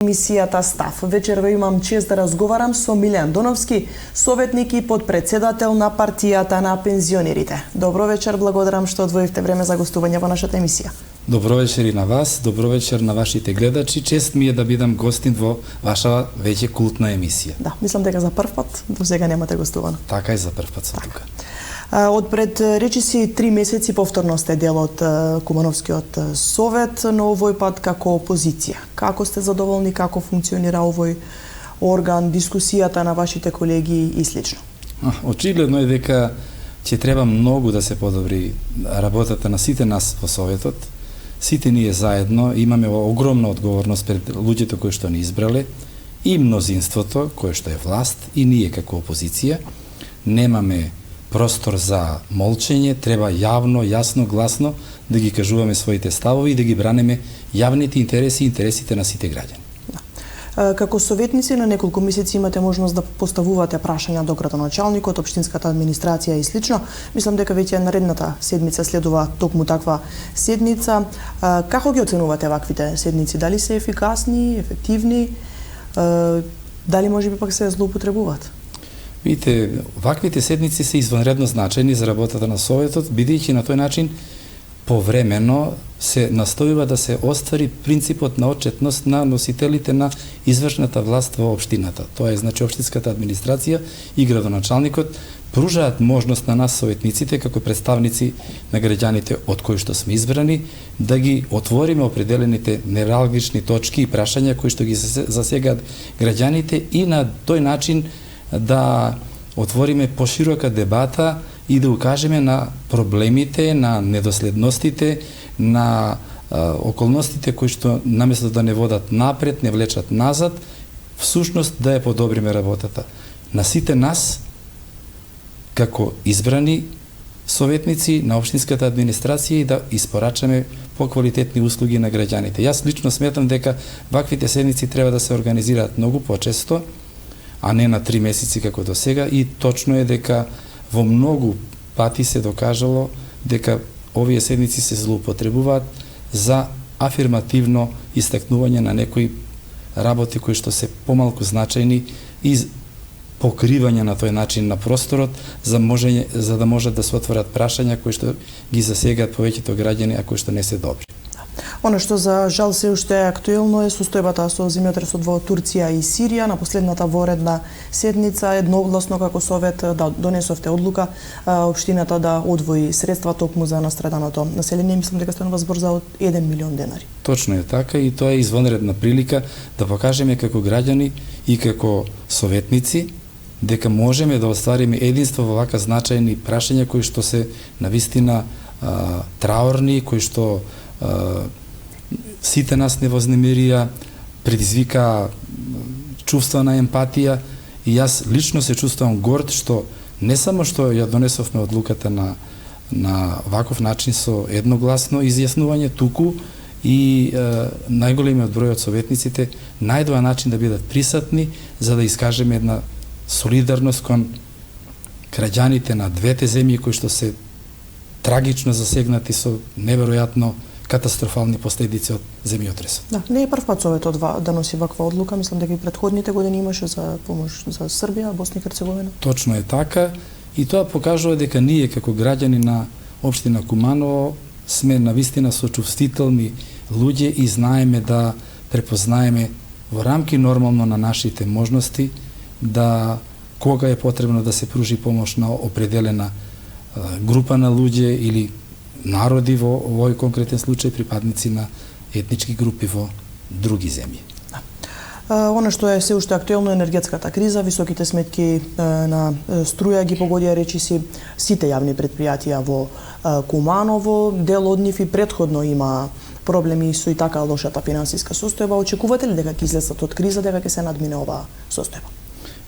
Емисијата Став. Вечерва имам чест да разговарам со Милјан Доновски, советник и подпредседател на партијата на пензионерите. Добро вечер, благодарам што одвоивте време за гостување во нашата емисија. Добро вечер и на вас, добро вечер на вашите гледачи. Чест ми е да бидам гостин во ваша веќе култна емисија. Да, мислам дека за прв пат до сега немате гостувано. Така и за прв пат сум тука. Од пред речиси 3 месеци повторно сте дел од Кумановскиот совет, но овој пат како опозиција. Како сте задоволни, како функционира овој орган, дискусијата на вашите колеги и слично? Очигледно е дека ќе треба многу да се подобри работата на сите нас во советот. Сите ние заедно имаме огромна одговорност пред луѓето кои што ни избрале и мнозинството кое што е власт и ние како опозиција. Немаме простор за молчење, треба јавно, јасно, гласно да ги кажуваме своите ставови и да ги бранеме јавните интереси и интересите на сите граѓани. Да. Како советници на неколку месеци имате можност да поставувате прашања до градоначалникот, општинската администрација и слично. Мислам дека веќе наредната седмица следува токму таква седница. Како ги оценувате ваквите седници? Дали се ефикасни, ефективни? Дали можеби пак се злоупотребуваат? Видите, ваквите седници се извонредно значајни за работата на советот, бидејќи на тој начин повремено се настојува да се оствари принципот на отчетност на носителите на извршната власт во општината. Тоа е, значи, општинската администрација и градоначалникот пружаат можност на нас советниците како представници на граѓаните од кои што сме избрани да ги отвориме определените невралгични точки и прашања кои што ги засегаат граѓаните и на тој начин да отвориме поширока дебата и да укажеме на проблемите, на недоследностите, на околностите кои што наместо да не водат напред, не влечат назад, всушност да ја подобриме работата. На сите нас, како избрани советници на општинската администрација и да испорачаме поквалитетни услуги на граѓаните. Јас лично сметам дека ваквите седници треба да се организираат многу почесто, а не на 3 месеци како до сега, и точно е дека во многу пати се докажало дека овие седници се злоупотребуваат за афирмативно истакнување на некои работи кои што се помалку значајни и покривање на тој начин на просторот за да можат да се отворат прашања кои што ги засегаат повеќето граѓани, а кои што не се добри. Оно што за жал се уште е актуелно е состојбата со земјотресот во Турција и Сирија. На последната воредна седница едногласно како совет донесовте одлука општината да одвои средства токму за настраданото население. Мислам дека станува збор за 1 милион денари. Точно е така и тоа е извонредна прилика да покажеме како граѓани и како советници дека можеме да оствариме единство во вака значајни прашања кои што се навистина траорни, кои што сите нас не вознемирија, предизвика чувства на емпатија и јас лично се чувствувам горд што не само што ја донесовме одлуката на ваков начин со едногласно изјаснување, туку и најголемиот број од советниците најдоа начин да бидат присутни за да искажеме една солидарност кон граѓаните на двете земји кои што се трагично засегнати со неверојатно катастрофални последици од земјотресот. Да, не е прв пат советот да носи ваква одлука, мислам дека и претходните години имаше за помош за Србија, Босна и Херцеговина. Точно е така и тоа покажува дека ние како граѓани на општина Куманово сме навистина сочувствителни луѓе и знаеме да препознаеме во рамки нормално на нашите можности да кога е потребно да се пружи помош на определена група на луѓе или народи во овој конкретен случај припадници на етнички групи во други земји. Оно што е се уште актуелно е енергетската криза, високите сметки на струја ги погодија речиси сите јавни предпријатија во Куманово, дел од нив и претходно има проблеми со и така лошата финансиска состојба. Очекувате ли дека ќе излезат од криза, дека ќе се надмине оваа состојба?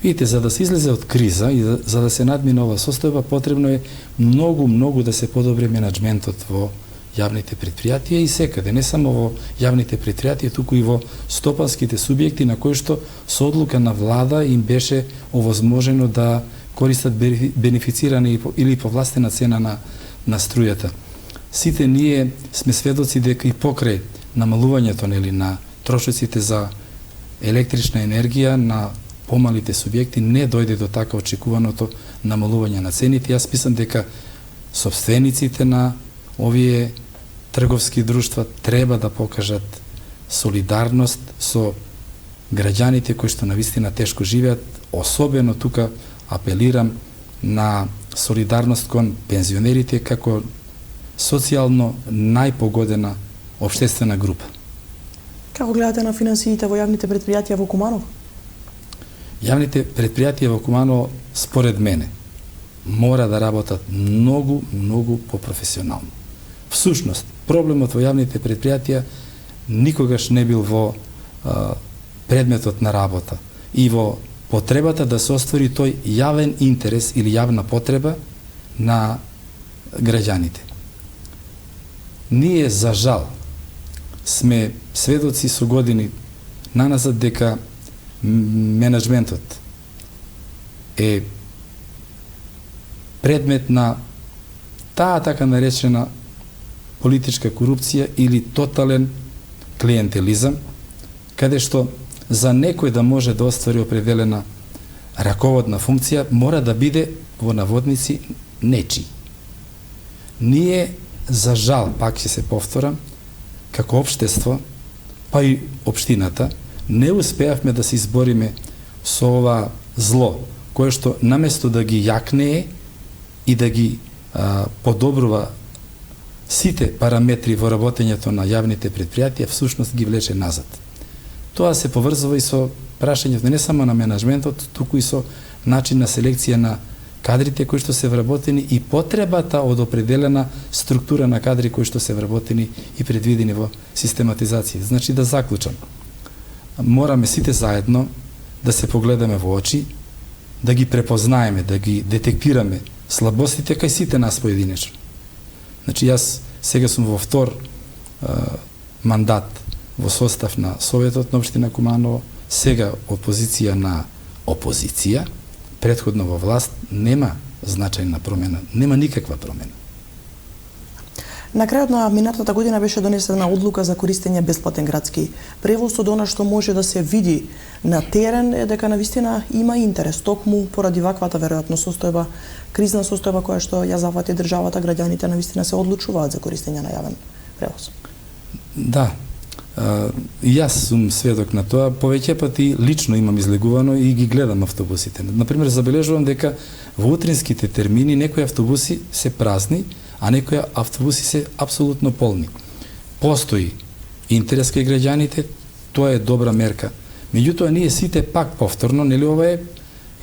Видите, за да се излезе од криза и за да се надмине оваа состојба, потребно е многу да се подобри менаџментот во јавните предпријатија и секаде, не само во јавните предпријатија, туку и во стопанските субјекти на кои што со одлука на влада им беше овозможено да користат бенефицирана или повластена цена на струјата. Сите ние сме сведоци дека и покрај намалувањето на трошоците за електрична енергија на помалите субјекти не дојде до така очекуваното намалување на цените. Јас мислам дека собствениците на овие трговски друштва треба да покажат солидарност со граѓаните кои што навистина тешко живеат. Особено тука апелирам на солидарност кон пензионерите како социјално најпогодена општествена група. Како гледате на финансиите во јавните предпријатија во Куманово? Јавните предпријатија во Куманово, според мене, мора да работат многу попрофесионално. Всушност, проблемот во јавните предпријатија никогаш не бил во предметот на работа и во потребата да се оствари тој јавен интерес или јавна потреба на граѓаните. Ние, за жал, сме сведоци со години наназад дека менеджментот е предмет на таа така наречена политичка корупција или тотален клиентелизам, каде што за некој да може да оствари определена раководна функција, мора да биде, во наводници, нечи. Ние, за жал, пак ќе се повторам, како општество, па и општината, не успеавме да се избориме со ова зло, кое што наместо да ги јакнее и да ги подобрува сите параметри во работењето на јавните предпријатија, всушност ги влече назад. Тоа се поврзува и со прашањето не само на менеджментот, туку и со начин на селекција на кадрите кои што се вработени и потребата од определена структура на кадри кои што се вработени и предвидени во систематизација. Значи, да заклучам, мораме сите заедно да се погледаме во очи, да ги препознаеме, да ги детектираме слабостите кај сите нас поединечно. Значи, јас сега сум во втор мандат во состав на Советот на општина Куманово, сега опозиција на опозиција, претходно во власт, нема значајна промена, нема никаква промена. На крајот на минатата година беше донесена одлука за користење бесплатен градски превоз, од она што може да се види на терен е дека навистина има интерес, токму поради ваквата веројатно состојба, кризна состојба која што ја зафати државата, граѓаните навистина се одлучуваат за користење на јавен превоз. Да, и јас сум сведок на тоа, повеќе пати лично имам излегувано и ги гледам автобусите. Например, забележувам дека во утринските термини некои автобуси се празни, а некои автобуси се апсолутно полни. Постои интерес кај граѓаните, тоа е добра мерка. Меѓутоа, ние сите пак повторно, нели ова е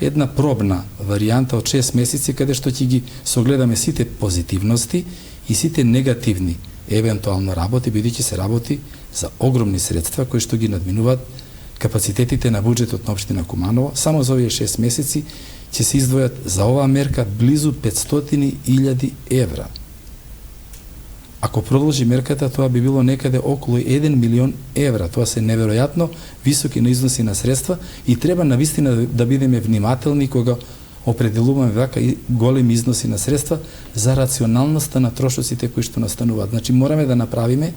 една пробна варијанта од 6 месеци, каде што ќе ги согледаме сите позитивности и сите негативни евентуално работи, бидејќи се работи за огромни средства кои што ги надминуваат капацитетите на буџетот на општина Куманово. Само за овие 6 месеци ќе се издвојат за оваа мерка близу 500.000 евра. Ако продолжи мерката, тоа би било некаде околу 1 милион евра. Тоа се неверојатно високи на износи на средства и треба навистина да бидеме внимателни кога определуваме вака и големи износи на средства за рационалноста на трошоците кои што настануваат. Значи, мораме да направиме,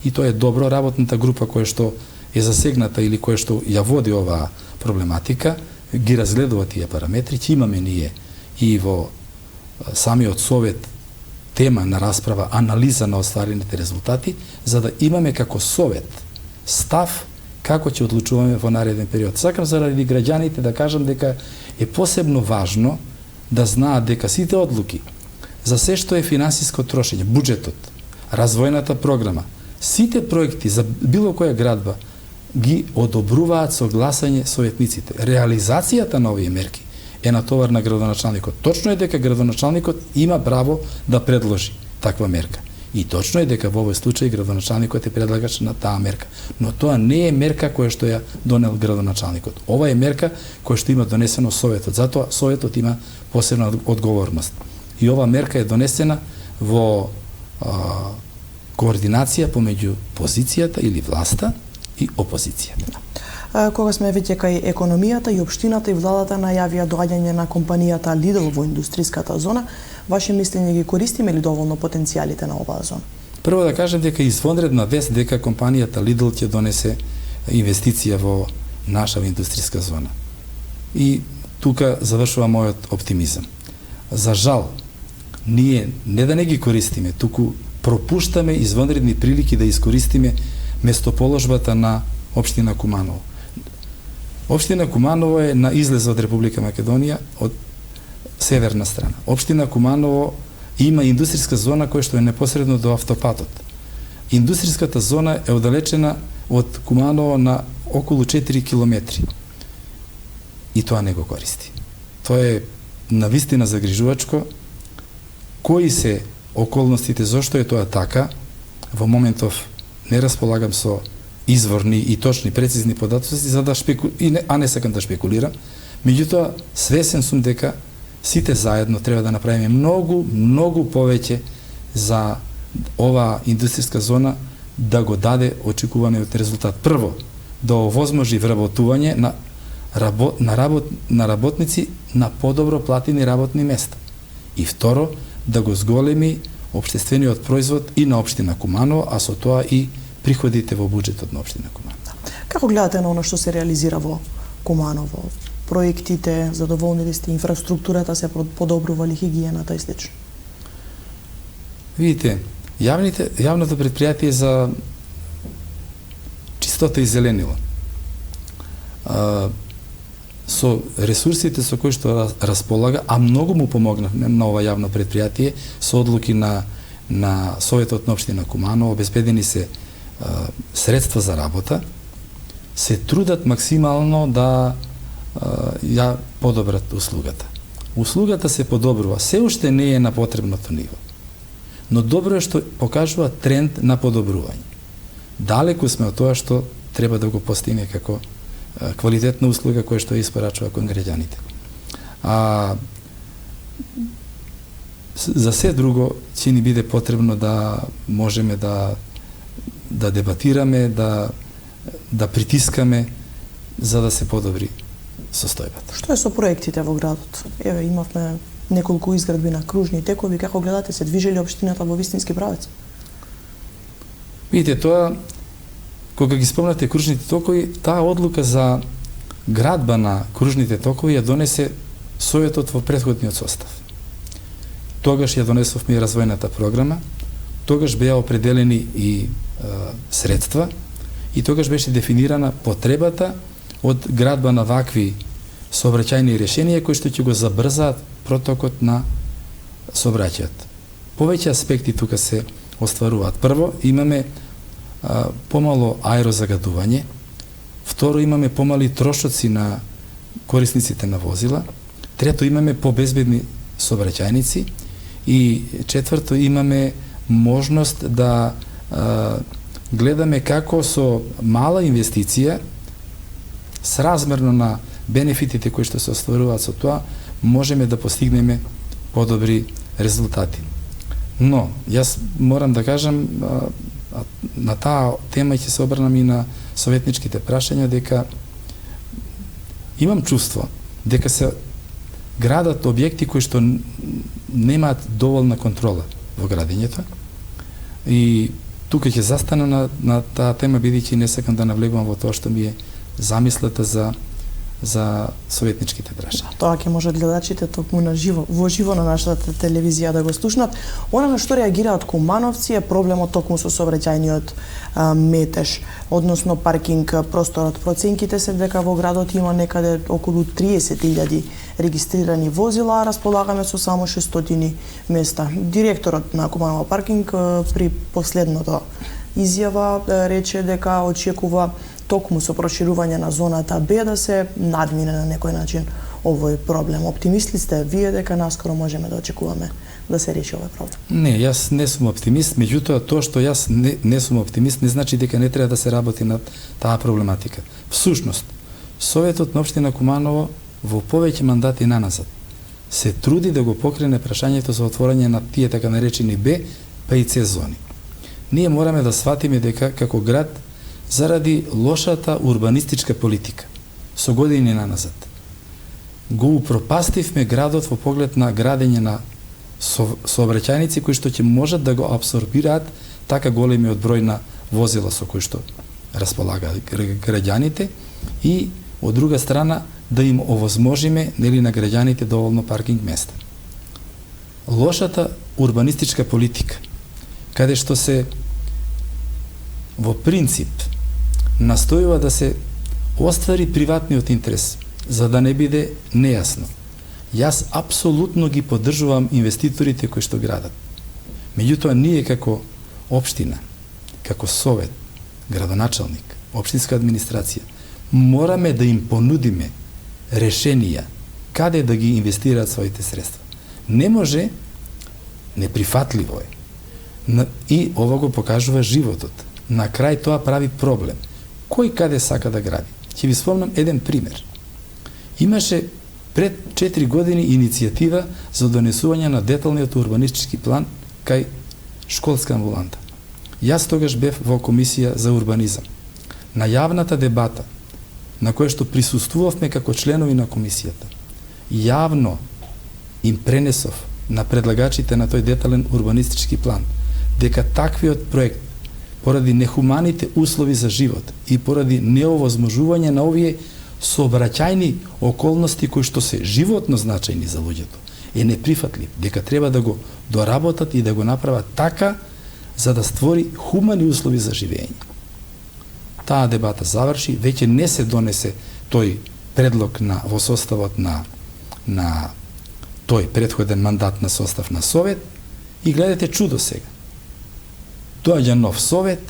и тоа е добро, работната група која што е засегната или која што ја води оваа проблематика, ги разгледува тие параметри, ќе имаме ние и во самиот совет тема на расправа, анализа на остварените резултати, за да имаме како совет став како ќе одлучуваме во нареден период. Сакам заради граѓаните да кажам дека е посебно важно да знаат дека сите одлуки за се што е финансиско трошење, буџетот, развојната програма, сите проекти за било која градба ги одобруваат со гласање советниците. Реализацијата на овие мерки е на товар на градоначалникот. Точно е дека градоначалникот има право да предложи таква мерка. И точно е дека во овој случај градоначалникот е предлагач на таа мерка. Но тоа не е мерка која што ја донел градоначалникот. Ова е мерка која што има донесено Советот. Затоа Советот има посебна одговорност. И ова мерка е донесена во координација помеѓу позицијата или власта и опозицијата. Кога сме веќе кај економијата и општината и владата најавија доаѓање на компанијата Lidl во индустриската зона, ваше мислење ги користиме ли доволно потенцијалите на оваа зона? Прво да кажем дека извонредна вест дека компанијата Lidl ќе донесе инвестиција во наша индустријска зона. И тука завршува мојот оптимизам. За жал, ние не да не ги користиме, туку пропуштаме извонредни прилики да искористиме местоположбата на општина Куманово. Општина Куманово е на излез од Република Македонија, од северна страна. Општина Куманово има индустријска зона која што е непосредно до автопатот. Индустријската зона е оддалечена од Куманово на околу 4 километри. И тоа не го користи. Тоа е навистина загрижувачко. Кои се околностите, зошто е тоа така, во моментов не располагам со изворни и точни, прецизни податоци, за да а не сакам да шпекулирам. Меѓутоа, свесен сум дека сите заедно треба да направиме многу повеќе за оваа индустријска зона да го даде очекуваниот резултат. Прво, да овозможи вработување на работници на подобро платени работни места. И второ, да го зголеми општествениот производ и на општина Куманово, а со тоа и приходите во буџетот на општина Куманово. Како гледате на оно што се реализира во Куманово? Проектите, задоволни ли сте, инфраструктурата се подобрува ли, хигиената и слично? Видите, јавното предпријатие за чистота и зеленило, со ресурсите со кои што располага, а многу му помогна на ова јавно предпријатие, со одлуки на Советот на општина Куманово, обезбедени се средства за работа, се трудат максимално да ја подобрат услугата. Услугата се подобрува, се уште не е на потребното ниво, но добро е што покажува тренд на подобрување. Далеку сме од тоа што треба да го постигне како квалитетна услуга која што ја испорачува кон граѓаните. За се друго ќе ни биде потребно да можеме да дебатираме, да притискаме за да се подобри состојбата. Што е со проектите во градот? Еве, имавме неколку изградби на кружни текови, како гледате, се движели општината во вистински правец? Видите, тоа, кога ги спомнате кружните токови, таа одлука за градба на кружните токови ја донесе Советот во претходниот состав. Тогаш ја донесовме и развојната програма, тогаш беа определени и средства и тогаш беше дефинирана потребата од градба на вакви сообраќајни решенија кои што ќе го забрзаат протокот на сообраќајот. Повеќе аспекти тука се остваруваат. Прво, имаме помало аерозагадување. Второ, имаме помали трошоци на корисниците на возила. Трето, имаме побезбедни сообраќајници. И четврто, имаме можност да гледаме како со мала инвестиција, сразмерно на бенефитите кои што се остваруваат со тоа, можеме да постигнеме подобри резултати. Но, јас морам да кажам, на таа тема ќе се обрнам и на советничките прашања, дека имам чувство дека се градат објекти кои што немаат доволна контрола во градењето. И тука ќе застана на таа тема, бидејќи не сакам да навлегувам во тоа што ми е замислата за советничките прашања. Тоа ќе можат гледачите токму во живо на нашата телевизија да го слушнат. Она на што реагираат кумановци е проблемот токму со сообраќајниот метеж, односно паркинг просторот. Проценките се дека во градот има некаде околу 30.000 регистрирани возила, а располагаме со само 600 места. Директорот на Куманово паркинг при последното изјава рече дека очекува токму со проширување на зоната Б да се надмине на некој начин овој проблем. Оптимисти сте вие дека наскоро можеме да очекуваме да се реши овој проблем? Не, јас не сум оптимист, меѓутоа тоа што јас не сум оптимист не значи дека не треба да се работи над таа проблематика. Всушност, Советот на општина Куманово во повеќе мандати наназад се труди да го покрене прашањето за отворање на тие така наречени Б, П и С зони. Ние мораме да сватиме дека како град, заради лошата урбанистичка политика со години наназад, го упропастивме градот во поглед на градење на сообраќајници кои што ќе можат да го абсорбираат така големиот број на возила со кои што располагаат граѓаните и од друга страна да им овозможиме нели на граѓаните доволно паркинг места. Лошата урбанистичка политика, каде што се во принцип настојува да се оствари приватниот интерес, за да не биде нејасно. Јас апсолутно ги поддржувам инвеститорите кои што градат. Меѓутоа, ние како општина, како совет, градоначалник, општинска администрација, мораме да им понудиме решенија каде да ги инвестираат своите средства. Не може, неприфатливо е. И ова го покажува животот. На крај тоа прави проблем. Кој каде сака да гради? Ќе ви спомнам еден пример. Имаше пред 4 години иницијатива за донесување на деталниот урбанистички план кај школска амбуланта. Јас тогаш бев во комисија за урбанизам. На јавната дебата, на која што присуствувавме како членови на комисијата, јавно им пренесов на предлагачите на тој детален урбанистички план дека таквиот проект поради нехуманите услови за живот и поради неовозможување на овие сообраќајни околности кои што се животно значајни за луѓето, е неприфатлив, дека треба да го доработат и да го направат така за да створи хумани услови за живење. Таа дебата заврши, веќе не се донесе тој предлог во составот на тој претходен мандат на состав на совет и гледате чудо сега. Доаѓа нов совет,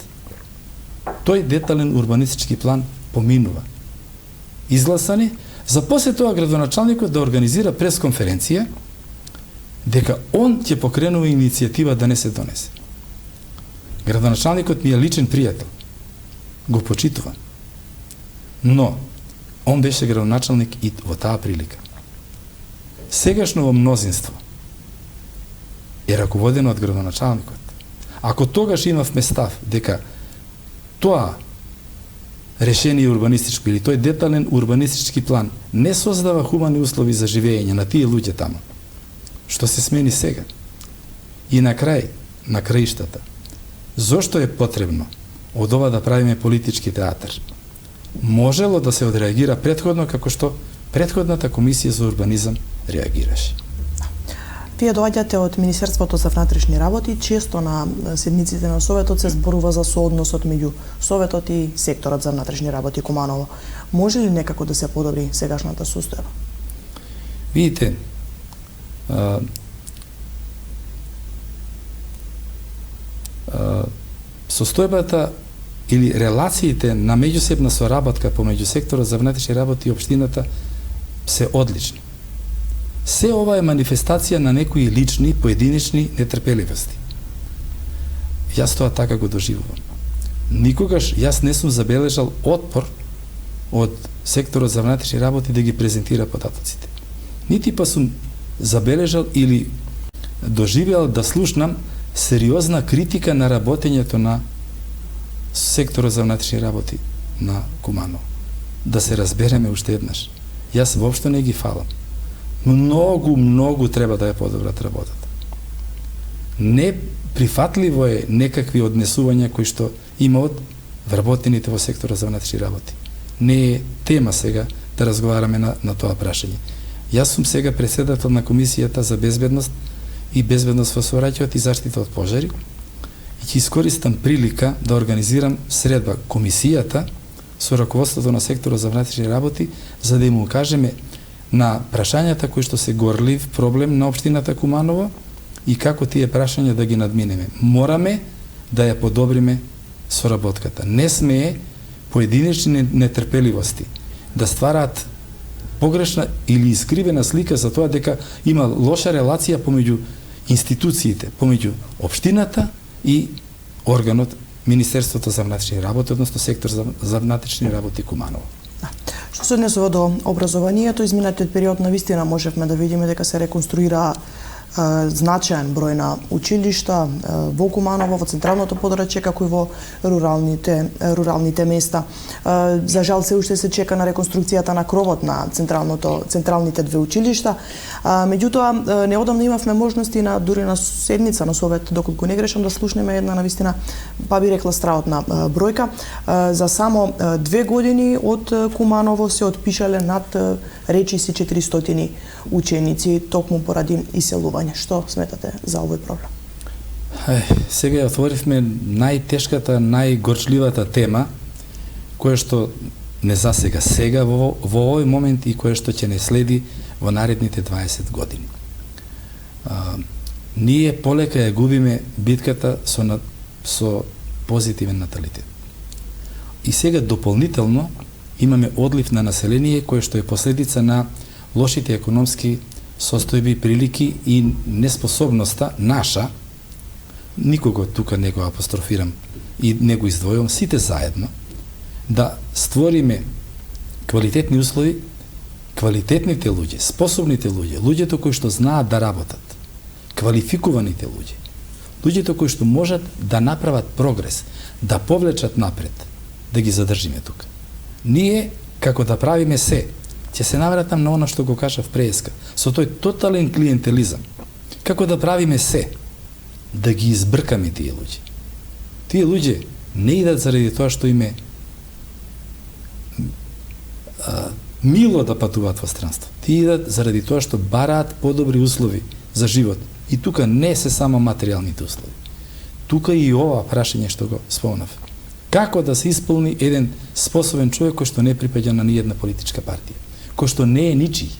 тој детален урбанистички план поминува. Изгласане, за после тоа градоначалникот да организира пресконференција дека он ќе покренува иницијатива да не се донесе. Градоначалникот ми е личен пријател. Го почитувам. Но, он беше градоначалник и во таа прилика. Сегашно во мнозинство е раководено од градоначалникот. Ако тогаш имавме став дека тоа решение урбанистичко или тој детален урбанистички план не создава хумани услови за живење на тие луѓе таму, што се смени сега. И на крај, на краиштата, зошто е потребно од ова да правиме политички театар? Можело да се одреагира претходно како што претходната комисија за урбанизам реагираше. Вие доаѓате од Министерството за внатрешни работи, често на седниците на Советот се зборува за соодносот меѓу Советот и секторот за внатрешни работи Куманово. Може ли некако да се подобри сегашната состојба? Видите, состојбата или релациите на меѓусебна соработка помеѓу секторот за внатрешни работи и општината се одлични. Се ова е манифестација на некои лични, поединечни нетрпеливости. Јас тоа така го доживувам. Никогаш јас не сум забележал отпор од секторот за внатрешни работи да ги презентира податоците. Нити па сум забележал или доживеал да слушнам сериозна критика на работењето на секторот за внатрешни работи на Куманово. Да се разбереме уште еднаш. Јас воопшто не ги фалам. Многу треба да ја подобрат работата. Неприфатливо е некакви однесувања кои што има од вработените во сектора за внатрешни работи. Не е тема сега да разговараме на тоа прашање. Јас сум сега председател на Комисијата за безбедност и безбедност во сообраќајот и заштита од пожари и ќе искористам прилика да организирам средба Комисијата со раководството на секторот за внатрешни работи за да им укажеме на прашањата кои што се горлив проблем на општината Куманово и како тие прашања да ги надминеме. Мораме да ја подобриме соработката. Не смее поединечни нетрпеливости да ствараат погрешна или искривена слика за тоа дека има лоша релација помеѓу институциите, помеѓу општината и органот Министерството за внатрешни работи, односно сектор за внатрешни работи Куманово. Што се однесува до образованието, изминатиот период на вистина можевме да видиме дека се реконструираа значаен број на училишта во Куманово, во централното подрачје, како и во руралните места. За жал се уште се чека на реконструкцијата на кровот на централните две училишта. Меѓутоа, неодамна имавме можности дури на седница на Совет, доколку не грешам, да слушнеме една навистина, па би рекла страотна бројка. За само 2 години од Куманово се отпишале над речиси 400 ученици токму поради иселување. Што сметате за овој проблем? Сега отворивме најтешката, најгорчливата тема, која што не засега сега во овој момент и која што ќе не следи во наредните 20 години. Ние полека ја губиме битката со позитивен наталитет. И сега дополнително имаме одлив на население кое што е последица на лошите економски состојби, прилики и неспособноста наша, никого тука не го апострофирам и не го издвојувам, сите заедно, да створиме квалитетни услови, квалитетните луѓе, способните луѓе, луѓето кои што знаат да работат, квалификуваните луѓе, луѓето кои што можат да направат прогрес, да повлечат напред, да ги задржиме тука. Ние, како да правиме се, ќе се навратам на оно што го кажав преска, со тој тотален клиентелизам, како да правиме се, да ги избркаме тие луѓе. Тие луѓе не идат заради тоа што име мило да патуваат во странство. Тие идат заради тоа што бараат подобри услови за живот. И тука не се само материјалните услови. Тука и ова прашање што го спомнав. Како да се исполни еден способен човек кој што не припаѓа на ниедна политичка партија, кој што не е ничиј?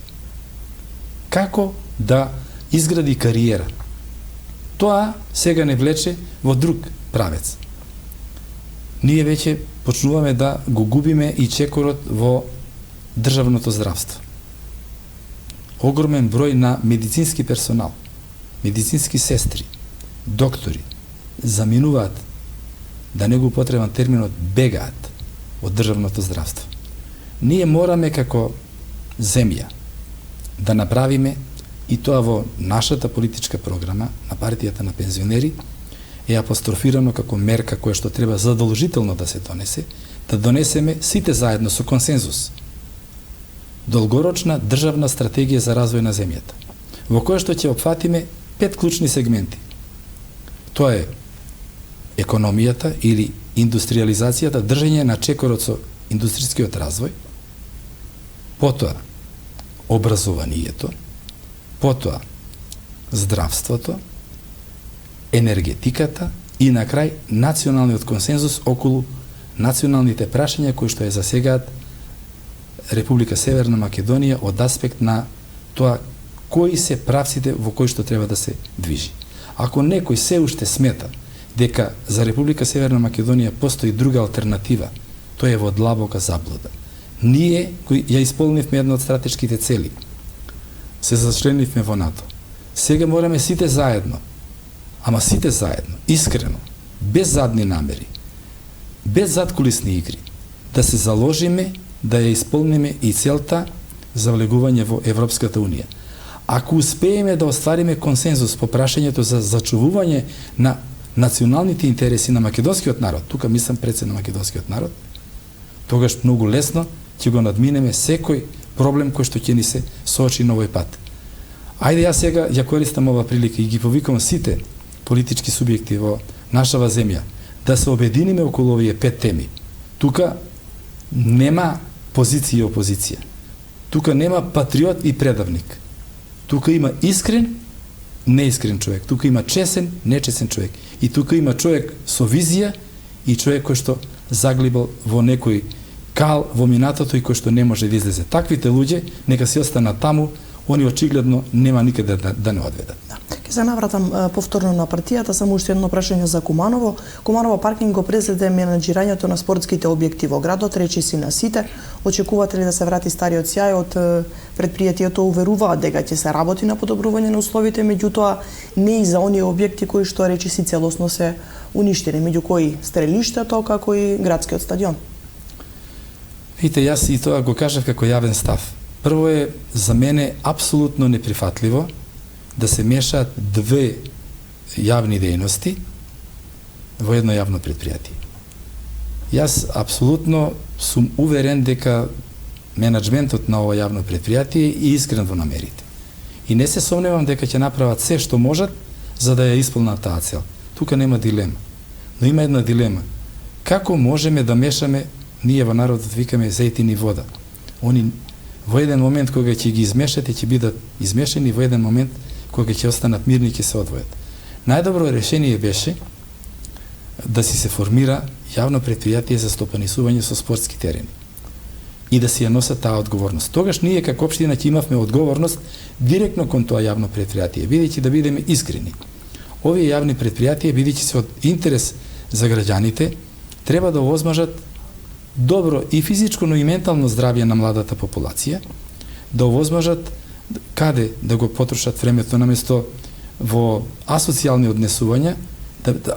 Како да изгради кариера? Тоа сега не влече во друг правец. Ние веќе почнуваме да го губиме и чекорот во државното здравство. Огромен број на медицински персонал, медицински сестри, доктори заминуваат, да не го потребам терминот, бегаат од државното здравство. Ние мораме како земја да направиме, и тоа во нашата политичка програма на партијата на пензионери е апострофирано како мерка која што треба задолжително да се донесе, да донесеме сите заедно со консензус долгорочна државна стратегија за развој на земјата, во која што ќе опфатиме 5 клучни сегменти. Тоа е економијата или индустриализацијата, држање на чекорот со индустријскиот развој, потоа образованието, потоа здравството, енергетиката и на крај националниот консензус околу националните прашања кои што ја засегаат Република Северна Македонија од аспект на тоа кои се правците во кои што треба да се движи. Ако некој се уште смета дека за Република Северна Македонија постои друга алтернатива, тоа е во длабока заблуда. Ние кои ја исполнивме една од стратешките цели, се зачленивме во НАТО. Сега мораме сите заедно, ама сите заедно, искрено, без задни намери, без задкулисни игри, да се заложиме да ја исполниме и целта за влегување во Европската Унија. Ако успееме да оствариме консензус по прашањето за зачувување на националните интереси на македонскиот народ, тука мислам пред се на македонскиот народ, тогаш многу лесно ќе го надминеме секој проблем кој што ќе ни се соочи на овој пат. Ајде ја сега ја користам ова прилика и ги повикувам сите политички субјекти во нашава земја да се обединиме околу овие 5 теми. Тука нема позиција и опозиција. Тука нема патриот и предавник. Тука има искрен, неискрен човек. Тука има чесен, нечесен човек. И тука има човек со визија и човек кој што заглибал во некој кал во минатото и кој што не може да излезе. Таквите луѓе нека се останат таму, они очигледно нема никаде да не одведат. Ке се навратам повторно на партијата, само уште едно прашање за Куманово. Куманово паркинг го презеде менаџирањето на спортските објекти во градот, речиси на сите. Очекувате ли да се врати стариот сјај? Од предпријатието уверуваат дека ќе се работи на подобрување на условите, меѓутоа не и за оние објекти кои што речиси целосно се уништени, меѓу кои стрелиштето, како и градскиот стадион. Видите, јас и тоа го кажав како јавен став. Прво е за мене апсолутно неприфатливо да се мешаат две јавни дејности во едно јавно предпријатие. Јас апсолутно сум уверен дека менаџментот на ова јавно предпријатие е искрен во намерите. И не се сомневам дека ќе направат се што можат за да ја исполнат таа цел. Тука нема дилема. Но има една дилема. Како можеме да мешаме, ние во народот викаме зејтин и вода. Они во еден момент кога ќе ги измешате, ќе бидат измешани, во еден момент кога ќе останат мирни, ќе се одвојат. Најдобро решение беше да си се формира јавно предпријатие за стопанисување со спортски терени и да си ја носат таа одговорност. Тогаш ние како општина ќе имавме одговорност директно кон тоа јавно предпријатие, бидејќи да бидеме искрени. Овие јавни предпријатија, бидејќи се од интерес за граѓаните, треба да овозможат добро и физичко, но и ментално здравје на младата популација, да овозможат каде да го потрошат времето наместо во асоцијални однесувања,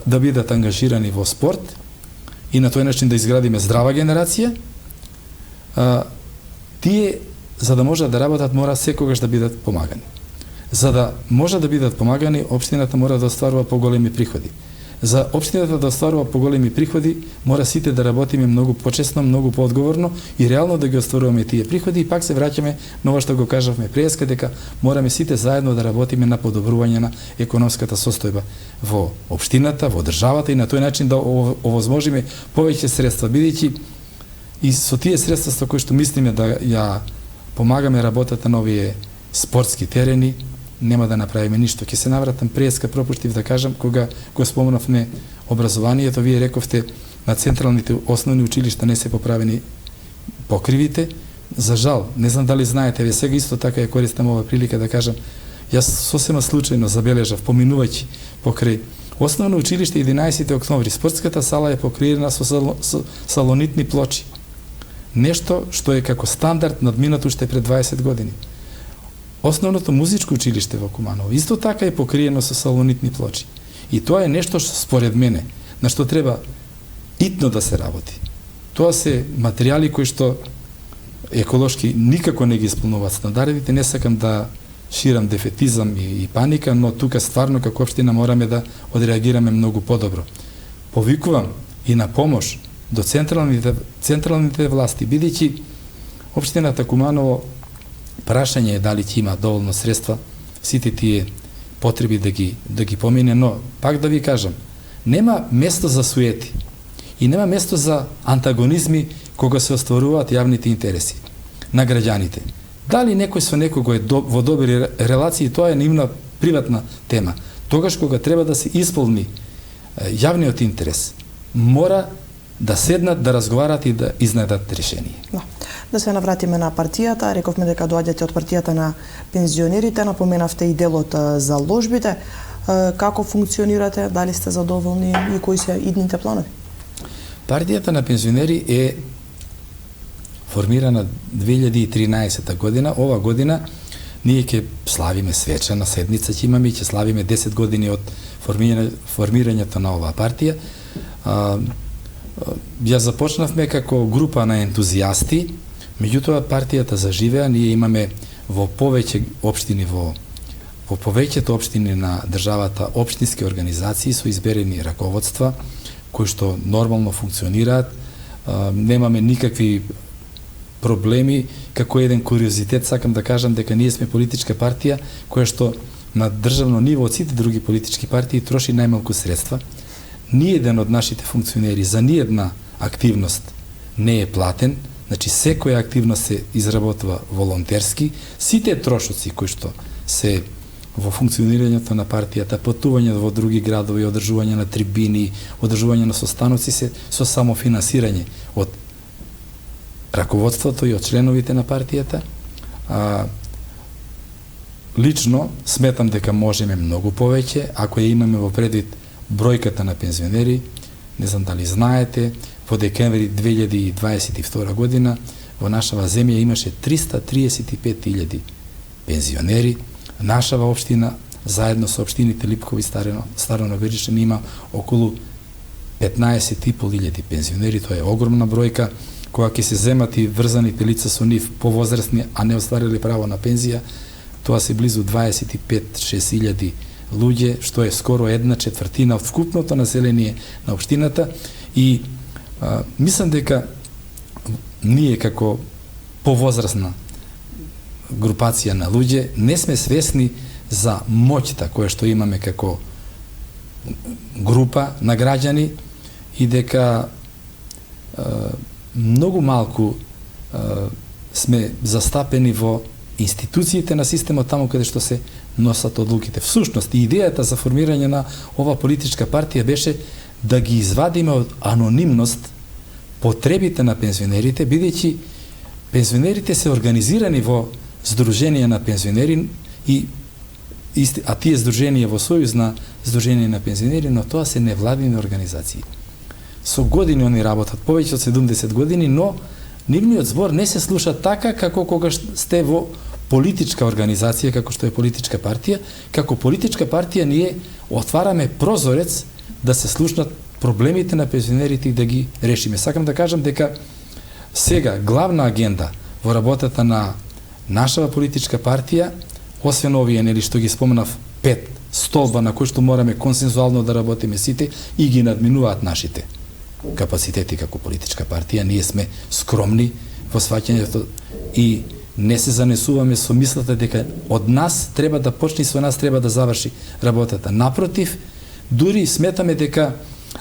да бидат ангажирани во спорт и на тој начин да изградиме здрава генерација. Тие, за да можат да работат, мора секогаш да бидат помагани. За да може да бидат помагани, општината мора да остварува поголеми приходи. За општината да остварува поголеми приходи, мора сите да работиме многу почесно, многу поодговорно и реално да ги остваруваме тие приходи. И пак се враќаме на ова што го кажавме преска, дека мораме сите заедно да работиме на подобрување на економската состојба во општината, во државата и на тој начин да овозможиме повеќе средства, бидејќи и со тие средства со кои што мислиме да ја помагаме работата на овие спортски терени, нема да направиме ништо. Ќе се навратам преска, пропуштив да кажам, кога го спомнавме образованието, вие рековте на централните основни училишта не се поправени покривите. За жал, не знам дали знаете, ве сега исто така ја користам ова прилика да кажам, јас сосема случајно забележав, поминувајќи покрај основно училиште 11 октомври, спортската сала е покриена со салонитни плочи. Нешто што е како стандард надминато уште пред 20 години. Основното музичко училиште во Куманово исто така е покриено со салонитни плочи. И тоа е нешто што според мене на што треба итно да се работи. Тоа се материјали кои што еколошки никако не ги исполнуваат стандардите. Не сакам да ширам дефетизам и паника, но тука стварно како општина мораме да одреагираме многу подобро. Повикувам и на помош до централните власти, бидејќи општината Куманово прашање е дали ќе има доволно средства сите тие потреби да ги помине, но пак да ви кажам, нема место за суети и нема место за антагонизми кога се остваруваат јавните интереси на граѓаните. Дали некој со некого е во добри релации, тоа е нивна приватна тема. Тогаш кога треба да се исполни јавниот интерес, мора да седнат, да разговарат и да изнедат решение. Да се навратиме на партијата, рековме дека доаѓате од партијата на пензионерите, напоменавте и делот за ложбите. Како функционирате, дали сте задоволни и кои се идните планови? Партијата на пензионери е формирана 2013 година. Ова година ние ќе славиме свечана седница, ќе имаме и ќе славиме 10 години од формирањето на оваа партија. Ја започнавме како група на ентузијасти, меѓутоа партијата заживеа, ние имаме во повеќе општини, во повеќето општини на државата општински организации со изберени раководства, кои што нормално функционираат, немаме никакви проблеми. Како еден куриозитет сакам да кажам дека ние сме политичка партија која што на државно ниво од сите други политички партии троши најмалку средства. Ниеден од нашите функционери за ниедна активност не е платен, значи секоја активност се изработува волонтерски. Сите трошоци кои што се во функционирањето на партијата, патување во други градови, одржување на трибини, одржување на состаноци се со самофинансирање од раководството и од членовите на партијата. Лично сметам дека можеме многу повеќе, ако ја имаме во предвид бројката на пензионери. Не знам дали знаете, во декември 2022 година во нашава земја имаше 335.000 пензионери. Нашава општина, заедно со општините Липково и Старо Новиришен, има околу 15.500 пензионери. Тоа е огромна бројка. Кога ќе се земат и врзаните лица со нив повозрастни, а не оствариле право на пензија, тоа се близу 25-6 луѓе, што е скоро 1/4 од вкупното население на општината и мислам дека ние како повозрасна групација на луѓе не сме свесни за моќта која што имаме како група на граѓани и дека многу малку сме застапени во институциите на системот таму каде што се носат одлуките. Всушност, идејата за формирање на ова политичка партија беше да ги извадиме од анонимност потребите на пензионерите, бидејќи пензионерите се организирани во здруженија на пензионери а тие здруженија во Сојуз на здруженија на пензионери, но тоа се невладини организации. Со години они работат, повеќе од 70 години, но нивниот збор не се слуша така како кога сте во политичка организација, како што е политичка партија. Како политичка партија ние отвараме прозорец да се слушнат проблемите на пензионерите и да ги решиме. Сакам да кажам дека сега главна агенда во работата на нашава политичка партија, освен овие нели што ги споменав 5 столба на кои што мораме консензуално да работиме сите и ги надминуваат нашите капацитети како политичка партија, ние сме скромни во сваќањето и не се занесуваме со мислата дека од нас треба да почне и со нас треба да заврши работата. Напротив, дури сметаме дека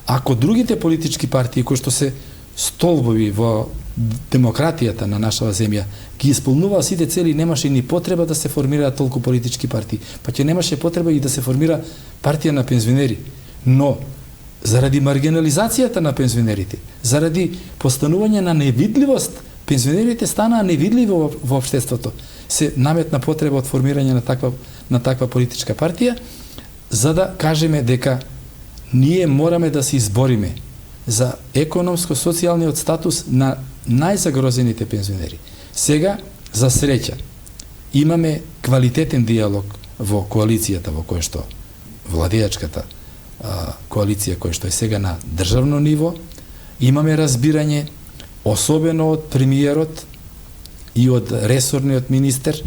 ако другите политички партии кои што се столбови во демократијата на нашава земја ги исполнуваа сите цели, немаше ни потреба да се формираат толку политички партии, па ќе немаше потреба и да се формира партија на пензионери. Но заради маргинализацијата на пензионерите, заради постанување на невидливост, пензионерите станаа невидливи во општеството. Се наметна потреба од формирање на таква политичка партија, за да кажеме дека ние мораме да се избориме за економско-социјалниот статус на најзагрозените пензионери. Сега, за среќа, имаме квалитетен диалог во коалицијата во која што владеачката коалиција која што е сега на државно ниво, имаме разбирање особено од премиерот и од ресорниот министер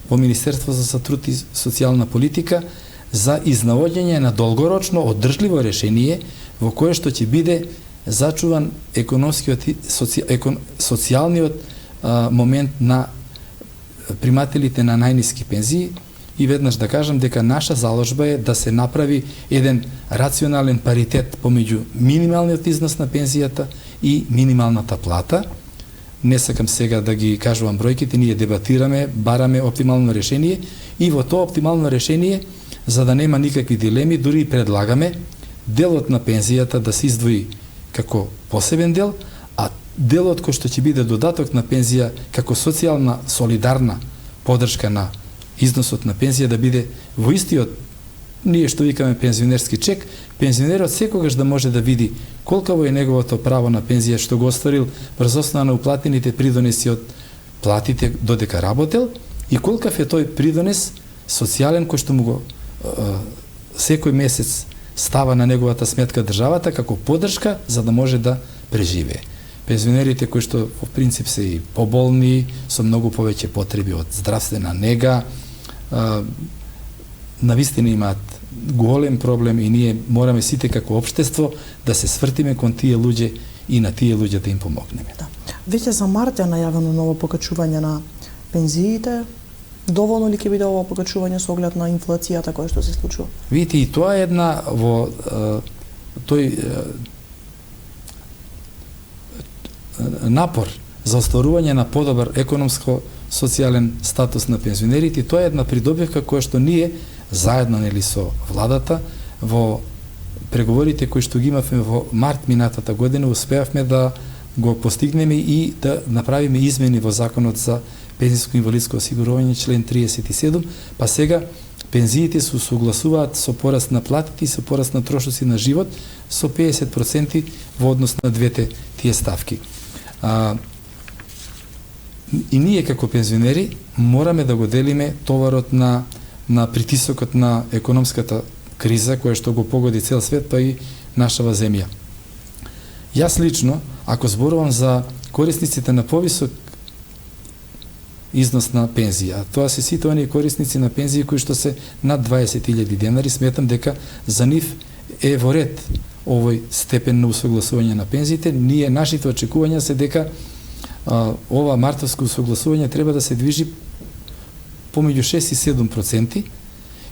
во Министерство за труд и социјална политика за изнаоѓање на долгорочно одржливо решение во кое што ќе биде зачуван економскиот и социјалниот момент на примателите на најниски пензии. И веднаш да кажам дека наша заложба е да се направи еден рационален паритет помеѓу минималниот износ на пензијата и минималната плата. Не сакам сега да ги кажувам бројките, ние дебатираме, бараме оптимално решение и во тоа оптимално решение, за да нема никакви дилеми, дури и предлагаме делот на пензијата да се издвои како посебен дел, а делот кој што ќе биде додаток на пензија како социјална солидарна поддршка на износот на пензија да биде во истиот, ние што викаме пензионерски чек, пензионерот секогаш да може да види колкаво е неговото право на пензија што го остварил врз основа на уплатените придонеси од платите додека работел и колкав е тој придонес социјален кој што му го секој месец става на неговата сметка државата како поддршка за да може да преживее. Пензионерите кои што во принцип се и поболни, со многу повеќе потреби од здравствена нега, навистина имаат голем проблем и ние мораме сите како општество да се свртиме кон тие луѓе и на тие луѓе да им помогнеме. Да. Веќе за март е најавено ново покачување на пензиите. Доволно ли ќе биде ово покачување со оглед на инфлацијата која што се случува? Видите, и тоа е една во напор за остварување на подобар економско-социјален статус на пензионерите, тоа е една придобивка која што ние заедно нели со владата во преговорите кои што ги имавме во март минатата година успеавме да го постигнеме и да направиме измени во законот за пензиско-инвалидско осигурување член 37, па сега пензиите се согласуваат со пораст на платите и со пораст на трошоци на живот со 50% во однос на двете тие ставки. И ние како пензионери мораме да го делиме товарот на притисокот на економската криза која што го погоди цел свет, па и нашава земја. Јас лично, ако зборувам за корисниците на повисок износ на пензија. А тоа се сите оние корисници на пензии кои што се над 20.000 денари. Сметам дека за нив е во ред овој степен на усогласување на пензиите. Нашите очекувања се дека ова мартовско усогласување треба да се движи помеѓу 6 и 7%,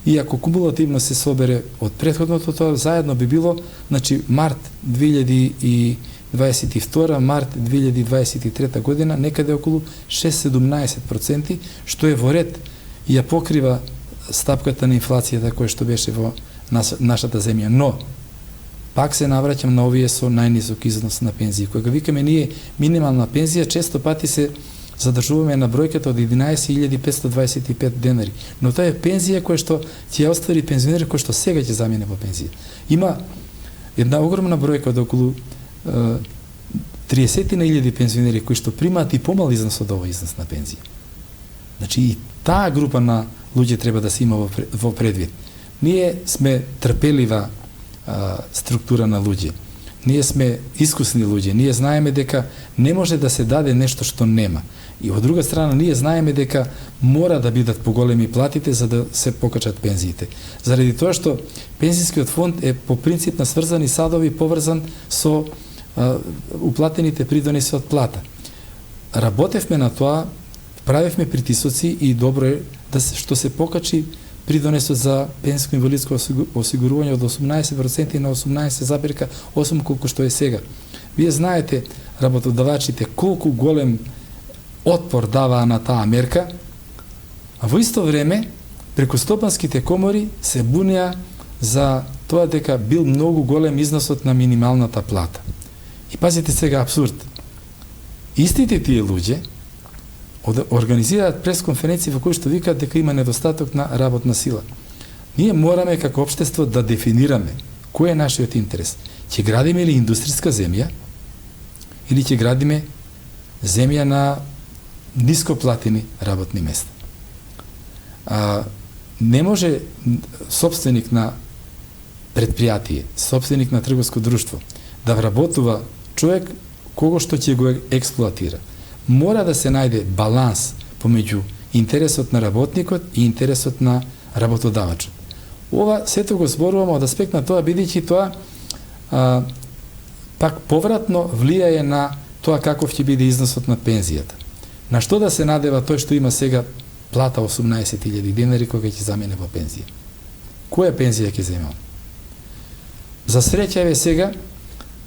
и ако кумулативно се собере од претходното, тоа заедно би било, значи, март 2022, март 2023 година, некаде околу 6-17%, што е во ред и ја покрива стапката на инфлацијата која што беше во нашата земја. Но, пак се навраќам на овие со најнисок износ на пензии. Кога викаме ние минимална пензија, често пати се задржуваме на бројката од 11.525 денари. Но тоа е пензија која што ќе оствари пензионер кој што сега ќе замине во пензија. Има една огромна бројка од околу 30.000 пензионери кои што примаат и помал износ од овој износ на пензија. Значи и таа група на луѓе треба да се има во предвид. Ние сме трпелива структура на луѓе. Ние сме искусни луѓе. Ние знаеме дека не може да се даде нешто што нема. И од друга страна, ние знаеме дека мора да бидат поголеми платите за да се покачат пензиите. Заради тоа што пензискиот фонд е по принцип на сврзани садови поврзан со уплатените придонеси од плата. Работевме на тоа, правевме притисоци и добро е што се покачи придонесот за пензиско инвалидско осигурување од 18% на 18,8% колку што е сега. Вие знаете, работодавачите, колку голем отпор даваа на таа мерка, а во исто време, преку стопанските комори се бунеа за тоа дека бил многу голем износот на минималната плата. И пазите сега абсурд. Истите тие луѓе организираат пресконференции во кои што викаат дека има недостаток на работна сила. Ние мораме како општество да дефинираме кој е нашиот интерес. Ќе градиме ли индустријска земја или ќе градиме земја на ниско платени работни места. Не може собственик на предпријатие, собственик на трговско друштво да вработува човек кого што ќе го експлоатира. Мора да се најде баланс помеѓу интересот на работникот и интересот на работодавачот. Ова сето го зборувам од аспект на тоа, бидејќи тоа пак повратно влијае на тоа каков ќе биде износот на пензијата. На што да се надева тој што има сега плата 18.000 денари кога ќе замине во пензија? Која пензија ќе земе? За среќа еве сега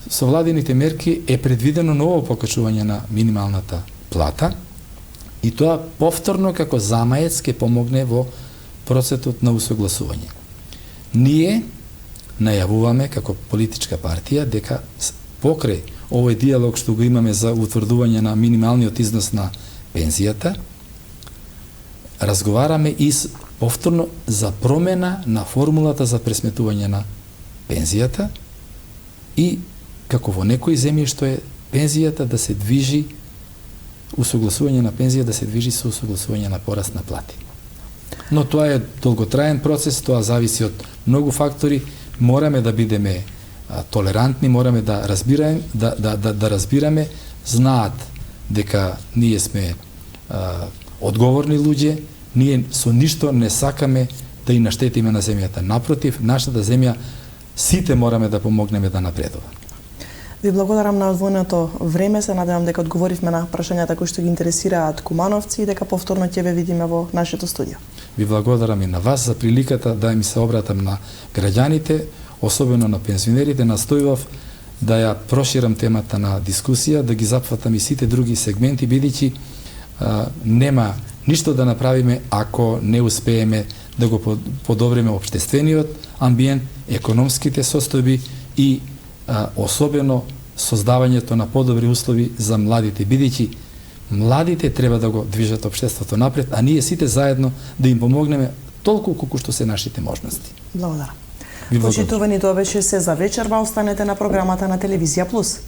со владините мерки е предвидено ново покачување на минималната плата и тоа повторно како замаец ќе помогне во процесот на усогласување. Ние најавуваме како политичка партија дека покрај овој диалог што го имаме за утврдување на минималниот износ на пензијата, разговараме и повторно за промена на формулата за пресметување на пензијата и како во некои земји што е пензијата да се движи, усогласување на пензија да се движи со усогласување на пораст на плати. Но тоа е долготраен процес, тоа зависи од многу фактори, мораме да бидеме толерантни, мораме да разбираме, да разбираме, знаат дека ние сме одговорни луѓе, ние со ништо не сакаме да и наштетиме на земјата. Напротив, нашата земја сите мораме да помогнеме да напредува. Ви благодарам на одвоеното време, се надевам дека одговоривме на прашањата кои што ги интересираат кумановци и дека повторно ќе ве видиме во нашето студио. Ви благодарам и на вас за приликата да ми се обратам на граѓаните, особено на пензионерите. Настојував да ја проширам темата на дискусија, да ги запфатам и сите други сегменти, бидејќи нема ништо да направиме ако не успееме да го подобриме општествениот амбиент, економските состојби и особено создавањето на подобри услови за младите, бидејќи младите треба да го движат општеството напред, а ние сите заедно да им помогнеме толку колку што се нашите можности. Благодарам. Почитувани, тоа беше се за вечерва. Останете на програмата на Телевизија Плюс.